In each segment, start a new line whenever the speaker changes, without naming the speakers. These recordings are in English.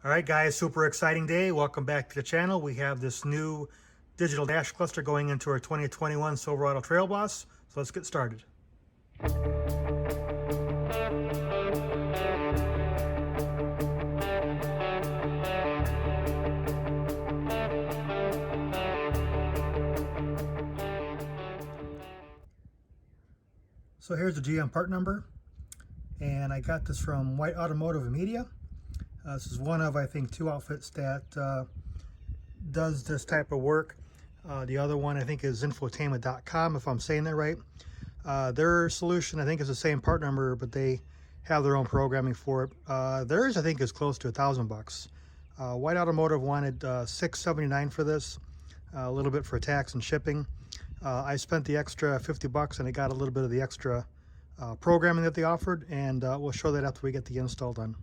All right, guys, super exciting day. Welcome back to the channel. We have this new digital dash cluster going into our 2021 Silverado Trail Boss. So let's get started. So here's the GM part number, and I got this from White Automotive Media. This is one of, I think, two outfits that does this type of work. The other one, I think, is infotainment.com, if I'm saying that right. Their solution, I think, is the same part number, but they have their own programming for it. Theirs, I think, is close to $1,000. White Automotive wanted $679 for this, a little bit for tax and shipping. I spent the extra $50 and I got a little bit of the extra programming that they offered, and we'll show that after we get the install done.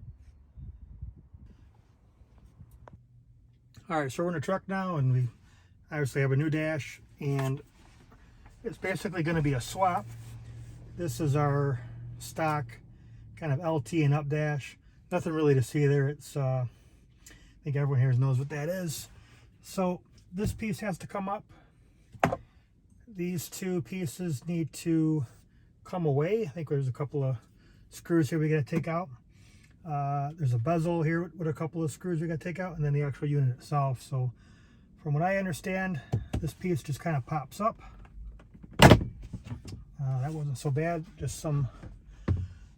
All right, so we're in the truck now, and we obviously have a new dash, and it's basically going to be a swap. This is our stock kind of LT and up dash. Nothing really to see there. It's I think everyone here knows what that is. So this piece has to come up. These two pieces need to come away. I think there's a couple of screws here we got to take out. There's a bezel here with a couple of screws we got to take out, and then the actual unit itself. So from what I understand, this piece just kind of pops up. That wasn't so bad, just some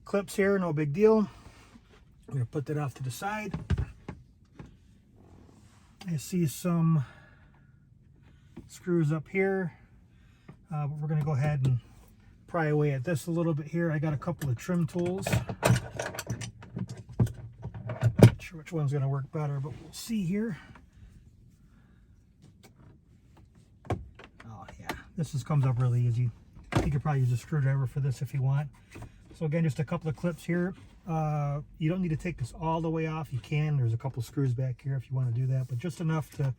clips here, no big deal. I'm going to put that off to the side. I see some screws up here, but we're going to go ahead and pry away at this a little bit here. I got a couple of trim tools. Not sure which one's going to work better, but we'll see here. Oh yeah, this just comes up really easy. You could probably use a screwdriver for this if you want. So again, just a couple of clips here. You don't need to take this all the way off. You can. There's a couple of screws back here if you want to do that, but just enough to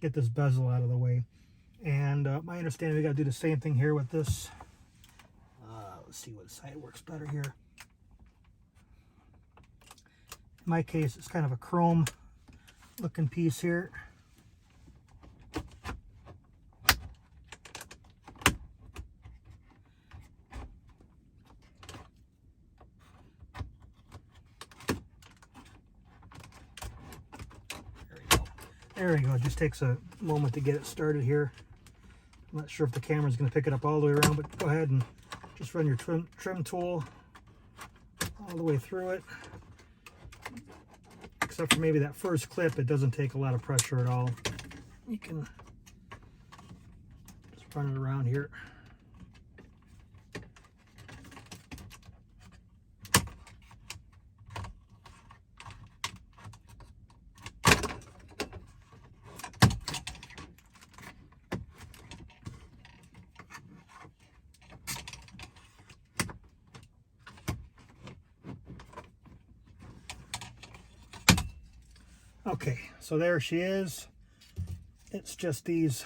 get this bezel out of the way. And my understanding, we got to do the same thing here with this. Let's see what side works better here. In my case, it's kind of a chrome looking piece here. There we go. It just takes a moment to get it started here. I'm not sure if the camera's going to pick it up all the way around, but go ahead and just run your trim tool all the way through it. Except for maybe that first clip, it doesn't take a lot of pressure at all. You can just run it around here. Okay, so there she is. It's just these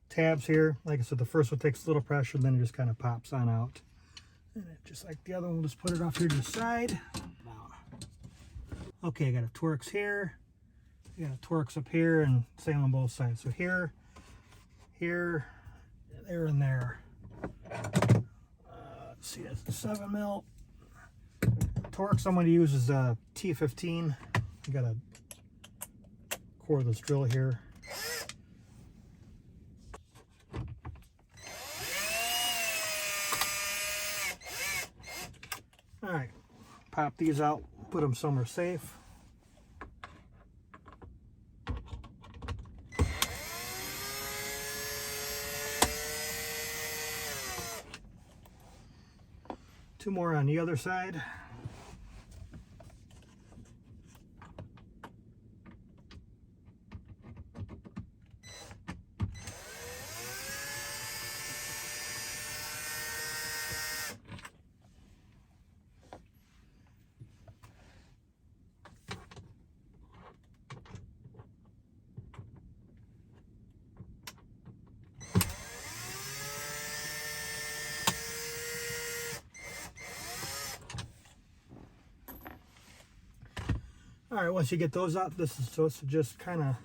tabs here. Like I said, the first one takes a little pressure, and then it just kind of pops on out. And just like the other one, we'll just put it off here to the side. Okay, I got a Torx here. I got a Torx up here, and same on both sides. So here, there, and there. Let's see, that's the 7mm. Torx I'm going to use is a T15. I got a cordless drill here. All right, pop these out, put them somewhere safe. Two more on the other side. All right, once you get those out, this is supposed to just kind of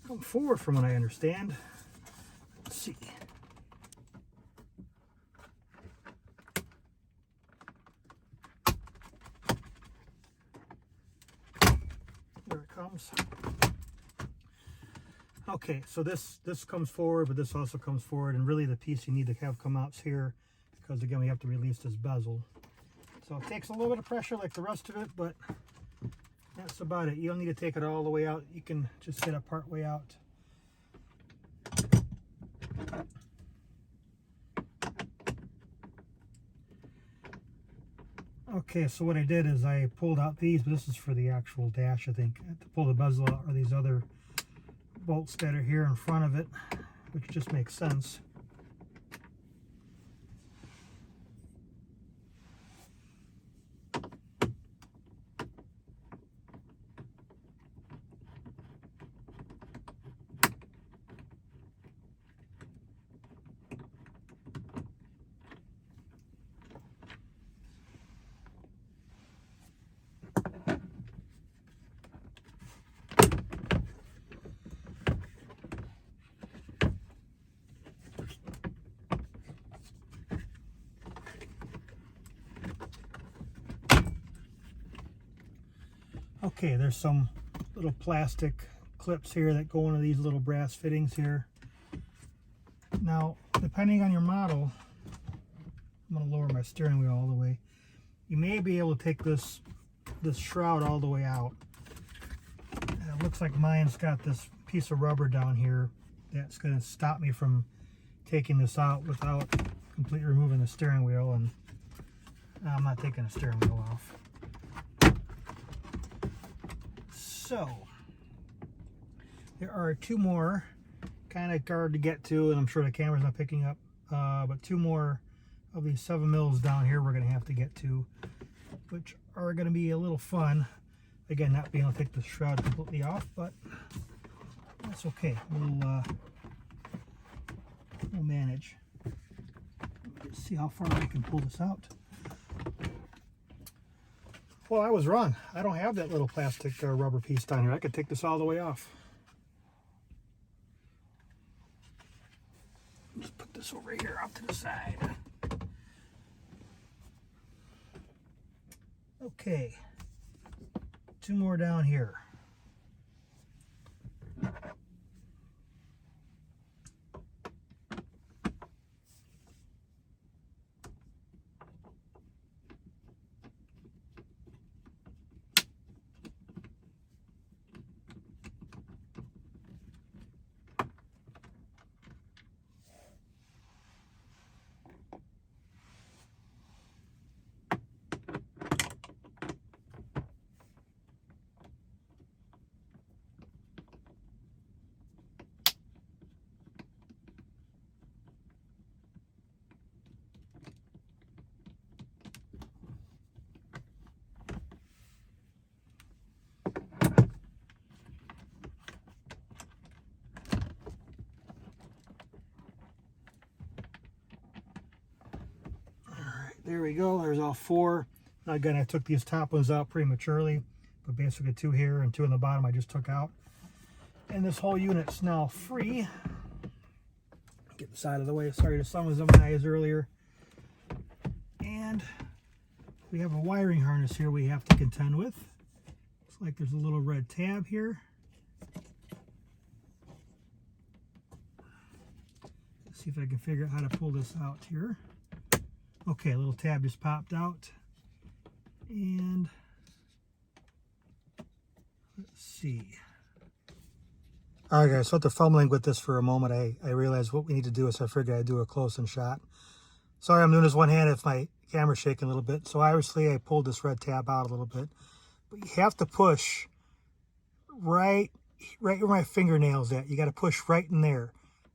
come forward from what I understand. Let's see. There it comes. Okay, so this comes forward, but this also comes forward, and really the piece you need to have come out is here, because again we have to release this bezel. So it takes a little bit of pressure like the rest of it, but that's about it. You don't need to take it all the way out. You can just get it part way out. Okay, so what I did is I pulled out these, but this is for the actual dash, I think. I have to pull the bezel out, or these other bolts that are here in front of it, which just makes sense. Okay, there's some little plastic clips here that go into these little brass fittings here. Now, depending on your model, I'm going to lower my steering wheel all the way. You may be able to take this shroud all the way out. And it looks like mine's got this piece of rubber down here that's going to stop me from taking this out without completely removing the steering wheel, and I'm not taking the steering wheel off. So there are two more, kind of hard to get to, and I'm sure the camera's not picking up, but two more of these 7mm down here we're going to have to get to, which are going to be a little fun. Again, not being able to take the shroud completely off, but that's okay. We'll manage. Let's see how far I can pull this out. Well, I was wrong. I don't have that little plastic rubber piece down here. I could take this all the way off. Just put this over here off to the side. Okay. Two more down here. There we go, there's all four. Now again, I took these top ones out prematurely, but basically two here and two on the bottom I just took out. And this whole unit's now free. Get this out of the way, sorry the sun was in my eyes earlier. And we have a wiring harness here we have to contend with. Looks like there's a little red tab here. Let's see if I can figure out how to pull this out here. Okay, a little tab just popped out, and let's see. All right, guys, so after fumbling with this for a moment, I realized what we need to do is I figured I'd do a close-in shot. Sorry, I'm doing this one-handed if my camera's shaking a little bit. So obviously I pulled this red tab out a little bit, but you have to push right where my fingernail's at. You got to push right in there,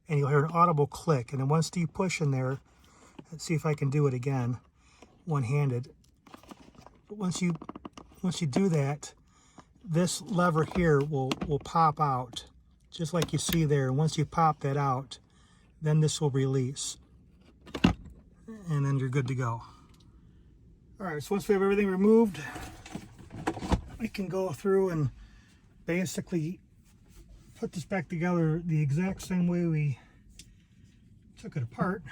and you'll hear an audible click. And then once you push in there, let's see if I can do it again, one-handed. But once you do that, this lever here will pop out, just like you see there. And once you pop that out, then this will release, and then you're good to go. All right, so once we have everything removed, we can go through and basically put this back together the exact same way we took it apart.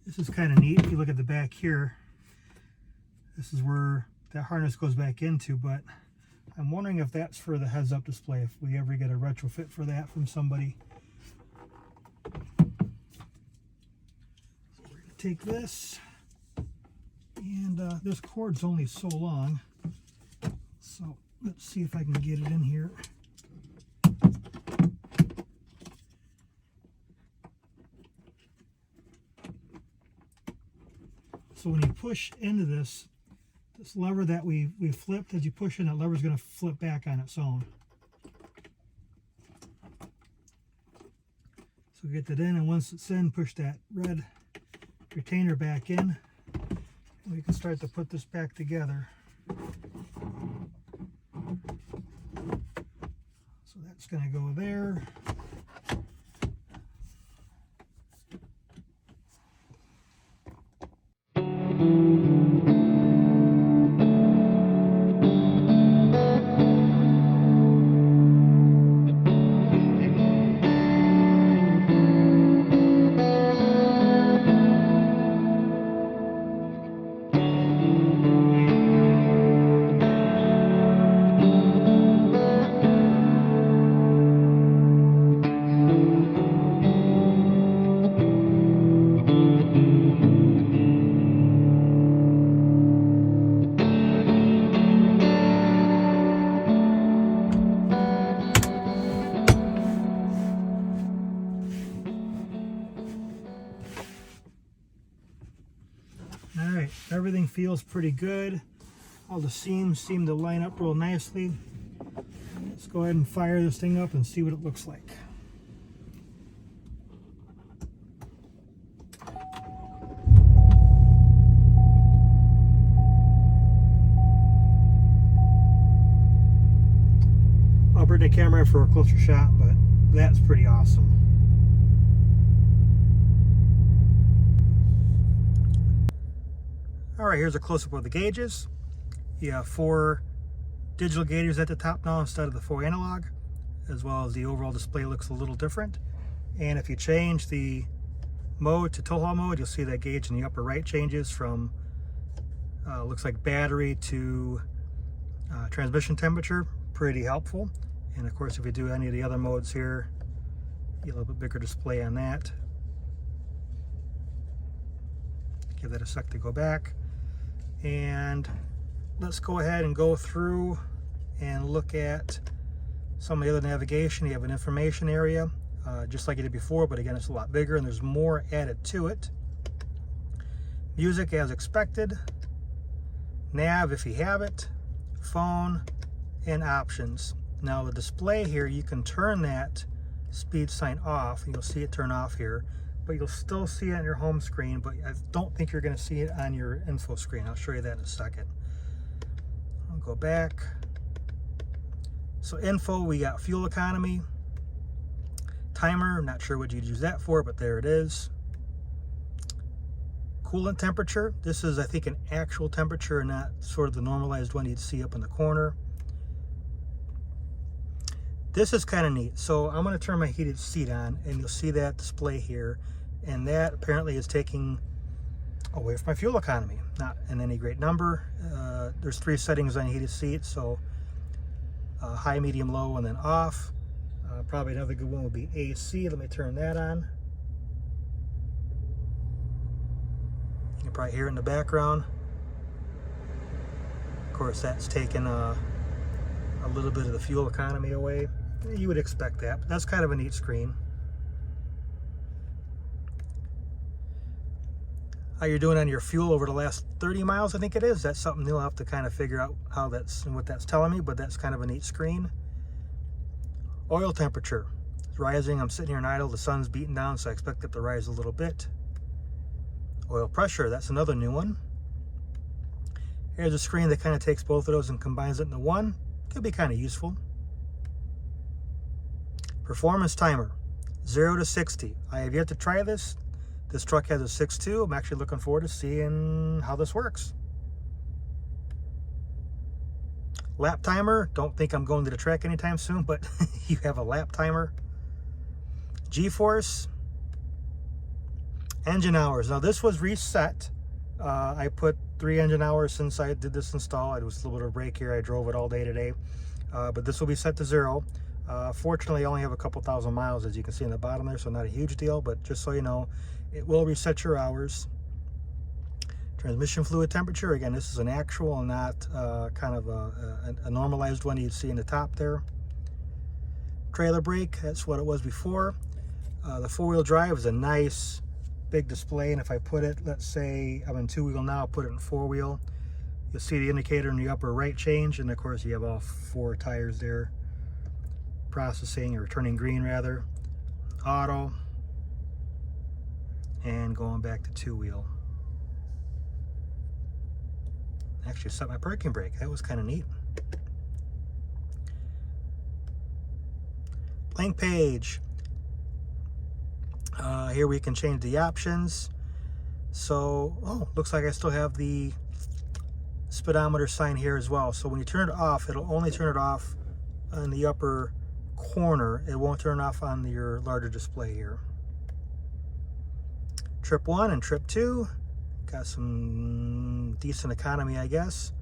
This is kind of neat. If you look at the back here, this is where that harness goes back into, but I'm wondering if that's for the heads-up display, if we ever get a retrofit for that from somebody. So we're going to take this, and this cord's only so long, so let's see if I can get it in here. So when you push into this lever that we flipped, as you push in, that lever is going to flip back on its own. So get that in, and once it's in, push that red retainer back in, and we can start to put this back together. So that's going to go there. Alright, everything feels pretty good. All the seams seem to line up real nicely. Let's go ahead and fire this thing up and see what it looks like. I'll bring the camera in for a closer shot, but that's pretty awesome. Alright, here's a close-up of the gauges. You have 4 digital gauges at the top now instead of the 4 analog, as well as the overall display looks a little different. And if you change the mode to tow haul mode, you'll see that gauge in the upper right changes from looks like battery to transmission temperature. Pretty helpful. And of course, if you do any of the other modes here, you get a little bit bigger display on that. Give that a sec to go back. And let's go ahead and go through and look at some of the other navigation. You have an information area, just like you did before, but again, it's a lot bigger and there's more added to it. Music as expected, nav if you have it, phone, and options. Now the display here, you can turn that speed sign off, and you'll see it turn off here, but you'll still see it on your home screen, but I don't think you're going to see it on your info screen. I'll show you that in a second. I'll go back. So info, we got fuel economy, timer, I'm not sure what you'd use that for, but there it is. Coolant temperature, this is I think an actual temperature, not sort of the normalized one you'd see up in the corner. This is kind of neat. So I'm going to turn my heated seat on, and you'll see that display here, and that apparently is taking away from my fuel economy. Not in any great number. There's 3 settings on heated seat, so high, medium, low, and then off. Probably another good one would be AC. Let me turn that on. You can probably hear it in the background. Of course, that's taking a little bit of the fuel economy away. You would expect that, but that's kind of a neat screen. How you're doing on your fuel over the last 30 miles, I think it is. That's something you'll have to kind of figure out how that's and what that's telling me, but that's kind of a neat screen. Oil temperature is rising. I'm sitting here in idle. The sun's beating down, so I expect it to rise a little bit. Oil pressure, that's another new one. Here's a screen that kind of takes both of those and combines it into one. Could be kind of useful. Performance timer, 0 to 60. I have yet to try this. This truck has a 6.2. I'm actually looking forward to seeing how this works. Lap timer, don't think I'm going to the track anytime soon, but you have a lap timer. G-force. Engine hours. Now this was reset. I put 3 engine hours since I did this install. It was a little bit of a break here. I drove it all day today. But this will be set to 0. Fortunately, I only have a couple thousand miles, as you can see in the bottom there, so not a huge deal, but just so you know, it will reset your hours. Transmission fluid temperature, again, this is an actual and not kind of a normalized one you'd see in the top there. Trailer brake, that's what it was before. The 4-wheel drive is a nice big display, and if I put it, let's say I'm in 2-wheel now, I'll put it in 4-wheel. You'll see the indicator in the upper right change, and of course you have all 4 tires there. Processing, or turning green rather. Auto. And going back to 2-wheel. Actually set my parking brake. That was kind of neat. Blank page. Here we can change the options. So, oh, looks like I still have the speedometer sign here as well. So when you turn it off, it'll only turn it off in the upper corner. It won't turn off on your larger display here. Trip 1 and trip 2. Got some decent economy, I guess.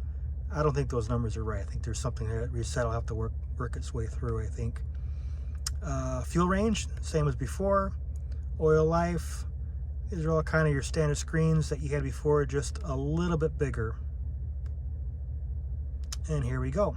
I don't think those numbers are right. I think there's something that reset will have to work its way through, I think. Fuel range, same as before. Oil life. These are all kind of your standard screens that you had before, just a little bit bigger. And here we go.